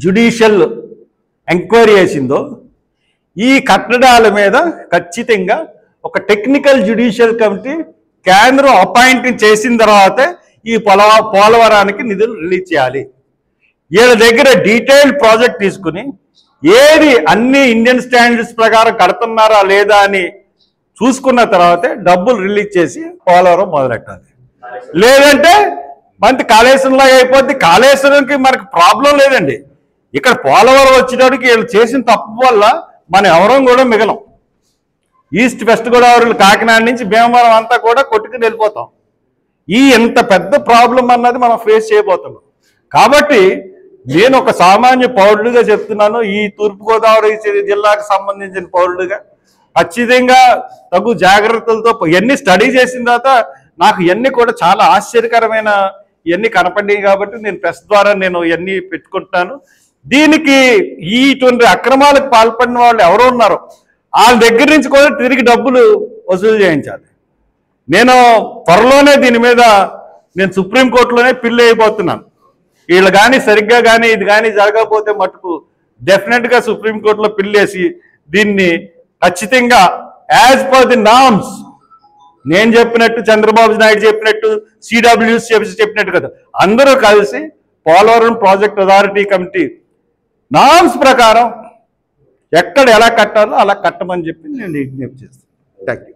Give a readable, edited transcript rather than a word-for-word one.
Judicial enquiry చేసిందో ఈ కట్టడాల మీద ఖచ్చితంగా ఒక టెక్నికల్ జ్యుడిషియల్ కమిటీ కేంద్రం అపాయింట్ చేసిన తర్వాతే ఈ పోలవరానికి నిధులు రిలీజ్ చేయాలి. వీళ్ళ దగ్గర డీటెయిల్డ్ ప్రాజెక్ట్ తీసుకుని ఏది అన్ని ఇండియన్ స్టాండర్డ్స్ ప్రకారం కడుతున్నారా లేదా అని చూసుకున్న తర్వాతే డబ్బులు రిలీజ్ చేసి పోలవరం మొదలెట్టాలి. లేదంటే మనకి కాళేశ్వరంలో అయిపోద్ది. కాళేశ్వరంకి మనకు ప్రాబ్లం లేదండి. ఇక్కడ పోలవరం వచ్చేటప్పటికి వీళ్ళు చేసిన తప్పు వల్ల మనం ఎవరం కూడా మిగలం. ఈస్ట్ వెస్ట్ గోదావరి కాకినాడ నుంచి భీమవరం అంతా కూడా కొట్టుకుని వెళ్ళిపోతాం. ఎంత పెద్ద ప్రాబ్లం అన్నది మనం ఫేస్ చేయబోతున్నాం. కాబట్టి నేను ఒక సామాన్య పౌరుడిగా చెప్తున్నాను, ఈ తూర్పుగోదావరి జిల్లాకు సంబంధించిన పౌరుడిగా ఖచ్చితంగా తగు జాగ్రత్తలతో ఇవన్నీ స్టడీ చేసిన తర్వాత నాకు ఇవన్నీ కూడా చాలా ఆశ్చర్యకరమైన ఇవన్నీ కనపడ్డాయి. కాబట్టి నేను ప్రెస్ ద్వారా నేను ఇవన్నీ పెట్టుకుంటున్నాను. దీనికి ఇటువంటి అక్రమాలకు పాల్పడిన వాళ్ళు ఎవరు ఉన్నారో వాళ్ళ దగ్గర నుంచి కూడా తిరిగి డబ్బులు వసూలు చేయించాలి. నేను త్వరలోనే దీని మీద నేను సుప్రీంకోర్టులోనే పిల్లి అయిపోతున్నాను. వీళ్ళు కానీ సరిగ్గా కానీ ఇది కానీ జరగకపోతే మటుకు డెఫినెట్గా సుప్రీంకోర్టులో పిల్లేసి దీన్ని ఖచ్చితంగా యాజ్ పర్ ది నామ్స్ నేను చెప్పినట్టు, చంద్రబాబు నాయుడు చెప్పినట్టు, సిడబ్ల్యూసి చెప్పినట్టు కదా, అందరూ కలిసి Polavaram project authority committee norms ప్రకారం ఎక్కడ ఎలా కట్టాలో అలా కట్టమని చెప్పి నేను విజ్ఞప్తి చేస్తాను. Thank you.